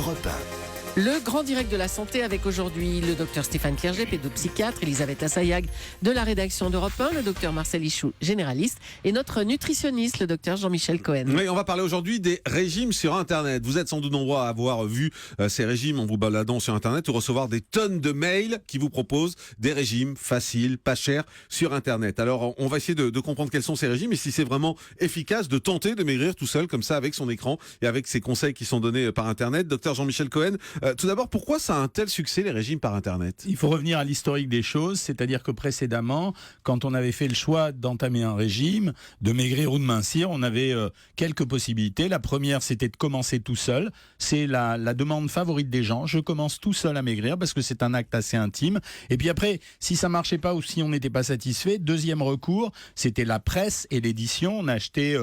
Europe 1. Le grand direct de la santé avec aujourd'hui le docteur Stéphane Clerget, pédopsychiatre, Elisabeth Assayag de la rédaction d'Europe 1, le docteur Marcel Ichou, généraliste, et notre nutritionniste, le docteur Jean-Michel Cohen. Oui, on va parler aujourd'hui des régimes sur Internet. Vous êtes sans doute nombreux à avoir vu ces régimes en vous baladant sur Internet ou recevoir des tonnes de mails qui vous proposent des régimes faciles, pas chers sur Internet. Alors, on va essayer de comprendre quels sont ces régimes et si c'est vraiment efficace de tenter de maigrir tout seul comme ça avec son écran et avec ces conseils qui sont donnés par Internet. Docteur Jean-Michel Cohen, tout d'abord, pourquoi ça a un tel succès, les régimes par Internet ? Il faut revenir à l'historique des choses, c'est-à-dire que précédemment, quand on avait fait le choix d'entamer un régime, de maigrir ou de mincir, on avait quelques possibilités. La première, c'était de commencer tout seul. C'est la demande favorite des gens. Je commence tout seul à maigrir parce que c'est un acte assez intime. Et puis après, si ça marchait pas ou si on n'était pas satisfait, deuxième recours, c'était la presse et l'édition. On a acheté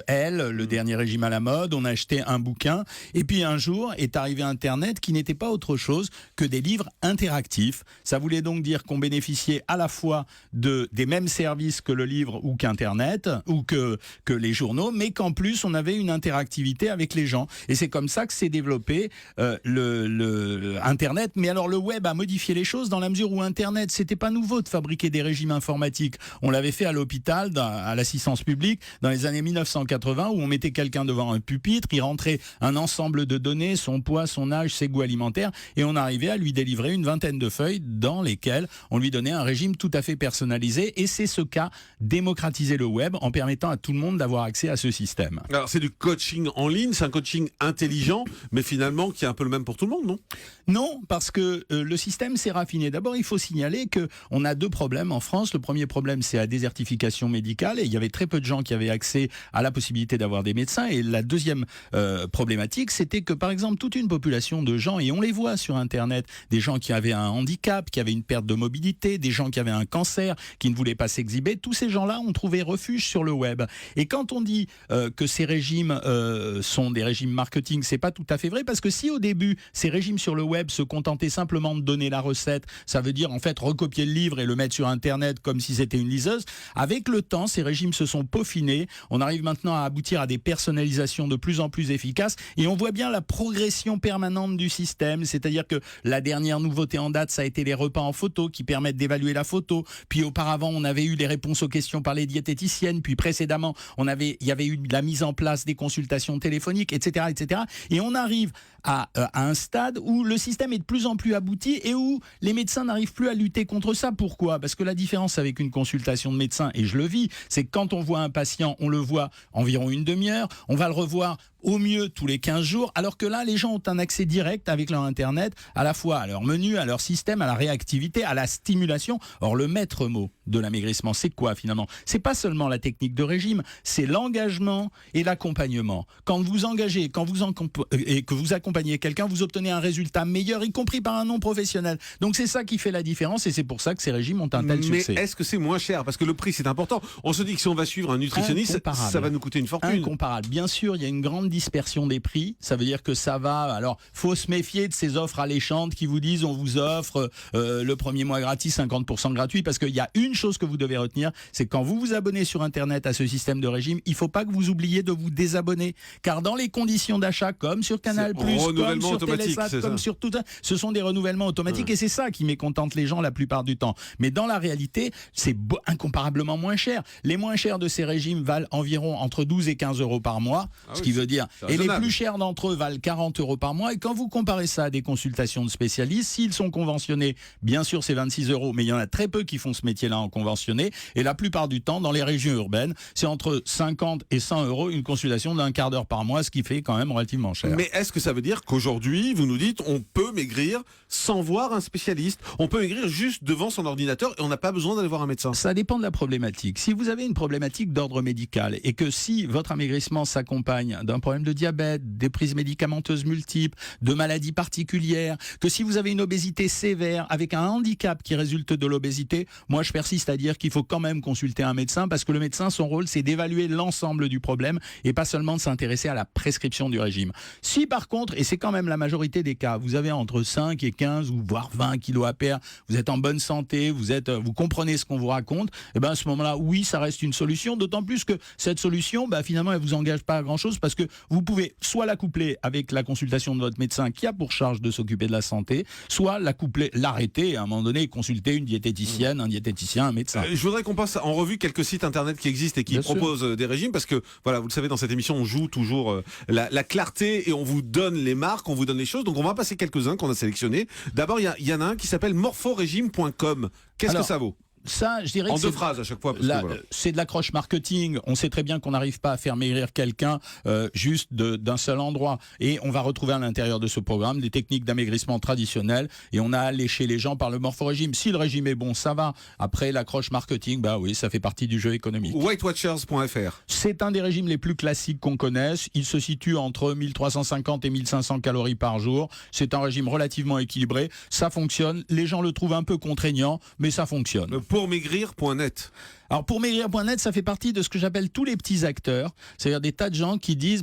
Elle, le dernier régime à la mode, on a acheté un bouquin. Et puis un jour est arrivé Internet qui n'était pas autre chose que des livres interactifs. Ça voulait donc dire qu'on bénéficiait à la fois des mêmes services que le livre ou qu'Internet ou que les journaux, mais qu'en plus on avait une interactivité avec les gens. Et c'est comme ça que s'est développé le Internet. Mais alors le web a modifié les choses dans la mesure où Internet, c'était pas nouveau de fabriquer des régimes informatiques. On l'avait fait à l'hôpital, à l'assistance publique, dans les années 1980, où on mettait quelqu'un devant un pupitre, il rentrait un ensemble de données, son poids, son âge, ses goûts alimentaires, et on arrivait à lui délivrer une vingtaine de feuilles dans lesquelles on lui donnait un régime tout à fait personnalisé, et c'est ce qu'a démocratisé le web en permettant à tout le monde d'avoir accès à ce système. Alors c'est du coaching en ligne, c'est un coaching intelligent, mais finalement qui est un peu le même pour tout le monde, non ? Non, parce que le système s'est raffiné. D'abord, il faut signaler qu'on a deux problèmes en France. Le premier problème, c'est la désertification médicale, et il y avait très peu de gens qui avaient accès à la possibilité d'avoir des médecins. Et la deuxième problématique, c'était que, par exemple, toute une population de gens, et on les voit sur Internet, des gens qui avaient un handicap, qui avaient une perte de mobilité, des gens qui avaient un cancer, qui ne voulaient pas s'exhiber, tous ces gens-là ont trouvé refuge sur le web. Et quand on dit que ces régimes sont des régimes marketing, c'est pas tout à fait vrai, parce que si au début, ces régimes sur le web se contentaient simplement de donner la recette, ça veut dire en fait recopier le livre et le mettre sur Internet comme si c'était une liseuse, avec le temps, ces régimes se sont peaufinés, on arrive maintenant à aboutir à des personnalisations de plus en plus efficaces, et on voit bien la progression permanente du système, c'est-à-dire que la dernière nouveauté en date, ça a été les repas en photo qui permettent d'évaluer la photo, puis auparavant, on avait eu les réponses aux questions par les diététiciennes, puis précédemment, il y avait eu la mise en place des consultations téléphoniques, etc., etc., et on arrive à un stade où le système est de plus en plus abouti et où les médecins n'arrivent plus à lutter contre ça. Pourquoi ? Parce que la différence avec une consultation de médecin, et je le vis, c'est que quand on voit un patient, on le voit environ une demi-heure, on va le revoir au mieux tous les 15 jours, alors que là, les gens ont un accès direct avec leur Internet, à la fois à leur menu, à leur système, à la réactivité, à la stimulation. Or, le maître mot de l'amaigrissement, c'est quoi finalement ? C'est pas seulement la technique de régime, c'est l'engagement et l'accompagnement. Quand vous engagez, et que vous accompagnez quelqu'un, vous obtenez un résultat meilleur, y compris par un non professionnel. Donc c'est ça qui fait la différence, et c'est pour ça que ces régimes ont un tel succès. Mais est-ce que c'est moins cher ? Parce que le prix, c'est important. On se dit que si on va suivre un nutritionniste, ça va nous coûter une fortune. Incomparable. Bien sûr, il y a une grande dispersion des prix. Ça veut dire que ça va... Alors, faut se méfier de ces offres alléchantes qui vous disent on vous offre le premier mois gratis, 50% gratuit, parce qu'il y a une chose que vous devez retenir, c'est quand vous vous abonnez sur Internet à ce système de régime, il ne faut pas que vous oubliez de vous désabonner. Car dans les conditions d'achat, comme sur Canal+, comme sur Télésat, comme sur tout, ce sont des renouvellements automatiques, et c'est ça qui mécontente les gens la plupart du temps. Mais dans la réalité, c'est incomparablement moins cher. Les moins chers de ces régimes valent environ entre 12 et 15 euros par mois, ce qui veut dire... Et les plus chers d'entre eux valent 40 euros par mois. Et quand vous comparez ça à des consultations de spécialistes, s'ils sont conventionnés, bien sûr c'est 26 euros, mais il y en a très peu qui font ce métier-là en conventionné. Et la plupart du temps, dans les régions urbaines, c'est entre 50 et 100 euros une consultation d'un quart d'heure par mois, ce qui fait quand même relativement cher. Mais est-ce que ça veut dire qu'aujourd'hui, vous nous dites, on peut maigrir sans voir un spécialiste ? On peut maigrir juste devant son ordinateur et on n'a pas besoin d'aller voir un médecin ? Ça dépend de la problématique. Si vous avez une problématique d'ordre médical et que si votre amaigrissement s'accompagne d'un problème de diabète, des prises médicamenteuses multiples, de maladies particulières, que si vous avez une obésité sévère avec un handicap qui résulte de l'obésité, moi je persiste consiste à dire qu'il faut quand même consulter un médecin parce que le médecin, son rôle, c'est d'évaluer l'ensemble du problème et pas seulement de s'intéresser à la prescription du régime. Si par contre, et c'est quand même la majorité des cas, vous avez entre 5 et 15 ou voire 20 kilos à perdre, vous êtes en bonne santé, vous comprenez ce qu'on vous raconte, et ben à ce moment-là, oui, ça reste une solution, d'autant plus que cette solution, finalement, elle vous engage pas à grand-chose parce que vous pouvez soit la coupler avec la consultation de votre médecin qui a pour charge de s'occuper de la santé, soit l'arrêter et à un moment donné consulter une diététicienne, un diététicien, un médecin. Je voudrais qu'on passe en revue quelques sites internet qui existent et qui proposent des régimes parce que, voilà, vous le savez, dans cette émission, on joue toujours la clarté et on vous donne les marques, on vous donne les choses. Donc on va passer quelques-uns qu'on a sélectionnés. D'abord, il y en a un qui s'appelle morphorégime.com. Qu'est-ce que ça vaut ? Ça, je dirais en que deux phrases à chaque fois. C'est de l'accroche marketing. On sait très bien qu'on n'arrive pas à faire maigrir quelqu'un juste d'un seul endroit. Et on va retrouver à l'intérieur de ce programme des techniques d'amaigrissement traditionnelles. Et on a alléché les gens par le morphorégime. Si le régime est bon, ça va. Après, l'accroche marketing, oui, ça fait partie du jeu économique. WeightWatchers.fr. C'est un des régimes les plus classiques qu'on connaisse. Il se situe entre 1350 et 1500 calories par jour. C'est un régime relativement équilibré. Ça fonctionne. Les gens le trouvent un peu contraignant, mais ça fonctionne. Pourmaigrir.net. Alors pourmaigrir.net, ça fait partie de ce que j'appelle tous les petits acteurs, c'est-à-dire des tas de gens qui disent,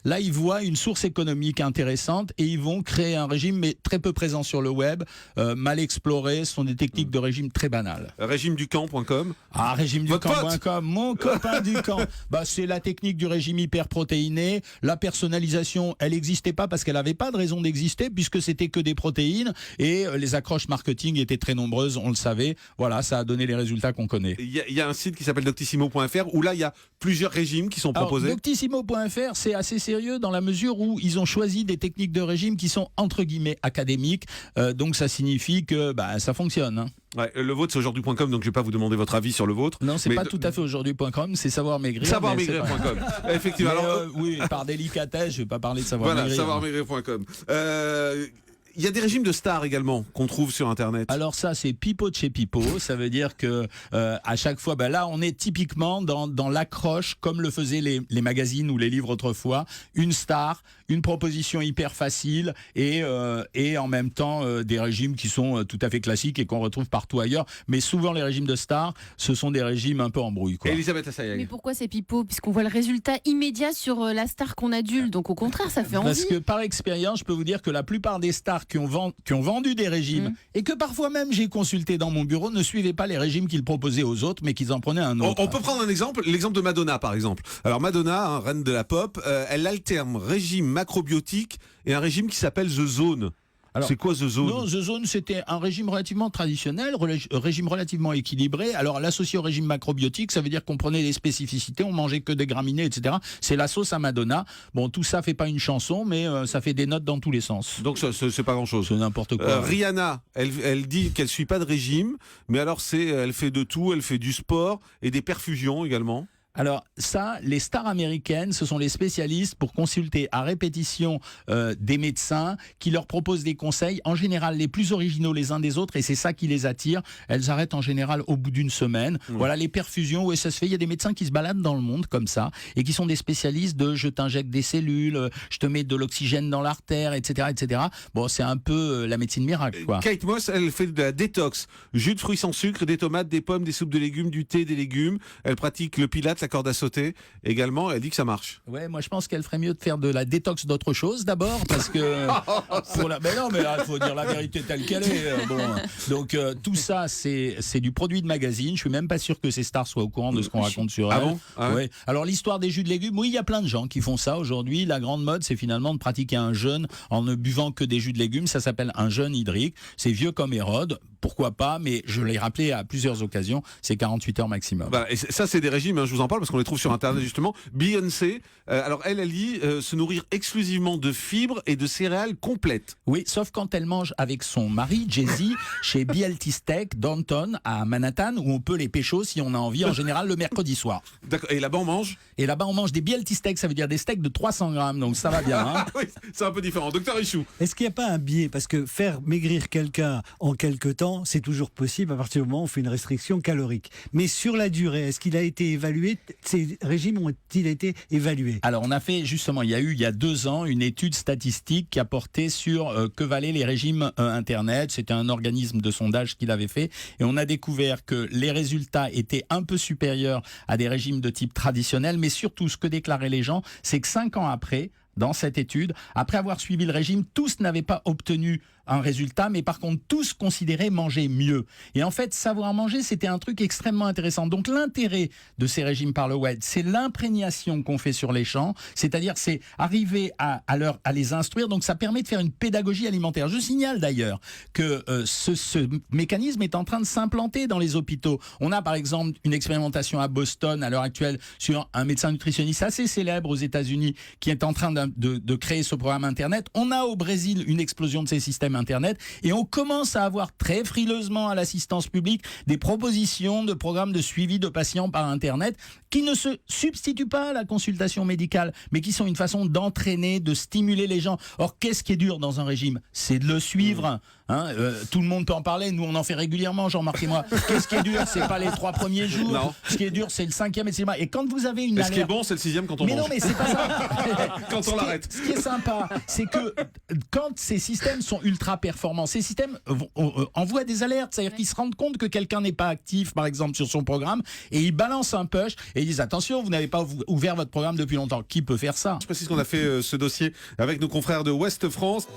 là ils voient une source économique intéressante et ils vont créer un régime mais très peu présent sur le web, mal exploré, ce sont des techniques de régime très banales. Régimeducamp.com. Ah, régimeducamp.com, mon copain du camp. C'est la technique du régime hyperprotéiné, la personnalisation, elle n'existait pas parce qu'elle n'avait pas de raison d'exister puisque c'était que des protéines et les accroches marketing étaient très nombreuses, on le savait, voilà, ça a donné les résultats qu'on connaît. Il y a un site qui s'appelle Doctissimo.fr où là il y a plusieurs régimes qui sont proposés. Alors, Doctissimo.fr, c'est assez sérieux dans la mesure où ils ont choisi des techniques de régime qui sont entre guillemets académiques, donc ça signifie que ça fonctionne. Hein. Ouais, le vôtre c'est aujourd'hui.com, donc je vais pas vous demander votre avis sur le vôtre. Non, c'est pas tout à fait aujourd'hui.com, c'est savoir-maigrir. Savoir-maigrir.com. Effectivement. Oui, par délicatesse, je vais pas parler de savoir-maigrir. Voilà, savoir-maigrir.com. Il y a des régimes de stars également qu'on trouve sur Internet. Alors ça, c'est pipeau de chez pipeau. Ça veut dire que à chaque fois, là, on est typiquement dans l'accroche, comme le faisaient les magazines ou les livres autrefois. Une star, une proposition hyper facile et en même temps des régimes qui sont tout à fait classiques et qu'on retrouve partout ailleurs. Mais souvent, les régimes de stars, ce sont des régimes un peu en brouille. Elisabeth Assayag. Mais pourquoi c'est pipeau ? Puisqu'on voit le résultat immédiat sur la star qu'on adule. Donc au contraire, ça fait envie. Parce que par expérience, je peux vous dire que la plupart des stars qui ont vendu des régimes et que parfois même j'ai consulté dans mon bureau ne suivaient pas les régimes qu'ils proposaient aux autres mais qu'ils en prenaient un autre. On peut prendre un exemple, l'exemple de Madonna par exemple. Alors Madonna, reine de la pop, elle alterne régime macrobiotique et un régime qui s'appelle The Zone. Alors, c'est quoi The Zone ? Non, The Zone, c'était un régime relativement traditionnel, régime relativement équilibré. Alors, l'associé au régime macrobiotique, ça veut dire qu'on prenait les spécificités, on mangeait que des graminées, etc. C'est la sauce à Madonna. Bon, tout ça fait pas une chanson, mais ça fait des notes dans tous les sens. Donc, c'est pas grand-chose. C'est n'importe quoi. Rihanna, elle dit qu'elle suit pas de régime, mais alors elle fait de tout, elle fait du sport et des perfusions également. Alors ça, les stars américaines, ce sont les spécialistes pour consulter à répétition des médecins qui leur proposent des conseils, en général les plus originaux les uns des autres, et c'est ça qui les attire. Elles arrêtent en général au bout d'une semaine. Voilà, les perfusions, où ça se fait. Il y a des médecins qui se baladent dans le monde comme ça, et qui sont des spécialistes de je t'injecte des cellules, je te mets de l'oxygène dans l'artère, etc., etc. Bon, c'est un peu la médecine miracle, quoi. Kate Moss, elle fait de la détox. Jus de fruits sans sucre, des tomates, des pommes, des soupes de légumes, du thé, des légumes. Elle pratique le pilate, la corde à sauter également, elle dit que ça marche. Ouais, moi je pense qu'elle ferait mieux de faire de la détox d'autre chose d'abord, parce que mais non, mais là il faut dire la vérité telle qu'elle est. Bon. Donc tout ça c'est du produit de magazine. Je suis même pas sûr que ces stars soient au courant de ce qu'on raconte sur elles. Bon ouais. Alors l'histoire des jus de légumes, oui, il y a plein de gens qui font ça aujourd'hui. La grande mode, c'est finalement de pratiquer un jeûne en ne buvant que des jus de légumes. Ça s'appelle un jeûne hydrique. C'est vieux comme Hérode. Pourquoi pas, mais je l'ai rappelé à plusieurs occasions, c'est 48 heures maximum. Et ça, c'est des régimes, je vous en parle parce qu'on les trouve sur Internet justement. Beyoncé, alors elle dit se nourrir exclusivement de fibres et de céréales complètes. Oui, sauf quand elle mange avec son mari, Jay-Z, chez BLT Steak, Downton, à Manhattan, où on peut les pécho si on a envie, en général le mercredi soir. D'accord. Et là-bas, on mange ? Et là-bas, on mange des BLT Steaks, ça veut dire des steaks de 300 grammes, donc ça va bien. Hein. Oui, c'est un peu différent. Docteur Ichou. Est-ce qu'il n'y a pas un biais ? Parce que faire maigrir quelqu'un en quelque temps, Techniquement, c'est toujours possible à partir du moment où on fait une restriction calorique. Mais sur la durée, est-ce qu'il a été évalué? Ces régimes ont-ils été évalués? Alors, on a fait justement, il y a 2 ans, une étude statistique qui a porté sur que valaient les régimes Internet. C'était un organisme de sondage qui l'avait fait. Et on a découvert que les résultats étaient un peu supérieurs à des régimes de type traditionnel. Mais surtout, ce que déclaraient les gens, c'est que 5 ans après, dans cette étude, après avoir suivi le régime, tous n'avaient pas obtenu un résultat, mais par contre, tous considéraient manger mieux. Et en fait, savoir manger, c'était un truc extrêmement intéressant. Donc, l'intérêt de ces régimes par le web, c'est l'imprégnation qu'on fait sur les champs, c'est-à-dire c'est arriver à les instruire. Donc, ça permet de faire une pédagogie alimentaire. Je signale d'ailleurs que ce mécanisme est en train de s'implanter dans les hôpitaux. On a par exemple une expérimentation à Boston à l'heure actuelle sur un médecin nutritionniste assez célèbre aux États-Unis qui est en train de créer ce programme Internet. On a au Brésil une explosion de ces systèmes Internet et on commence à avoir très frileusement à l'assistance publique des propositions de programmes de suivi de patients par Internet qui ne se substituent pas à la consultation médicale, mais qui sont une façon d'entraîner, de stimuler les gens. Or, qu'est-ce qui est dur dans un régime? C'est de le suivre. Tout le monde peut en parler, nous on en fait régulièrement, Jean-Marc et moi. Qu'est-ce qui est dur? C'est pas les 3 premiers jours. Non. Ce qui est dur, c'est le 5e, etc. Et quand vous avez une Mais alerte... ce qui est bon, c'est le 6e quand on Mais mange. non, mais c'est pas ça. Quand on l'arrête. Ce qui est sympa, c'est que quand ces systèmes sont ultra performants, ces systèmes envoient des alertes, c'est-à-dire qu'ils se rendent compte que quelqu'un n'est pas actif, par exemple, sur son programme, et ils balancent un push, et ils disent attention, vous n'avez pas ouvert votre programme depuis longtemps. Qui peut faire ça? Je précise qu'on a fait ce dossier avec nos confrères de Ouest France.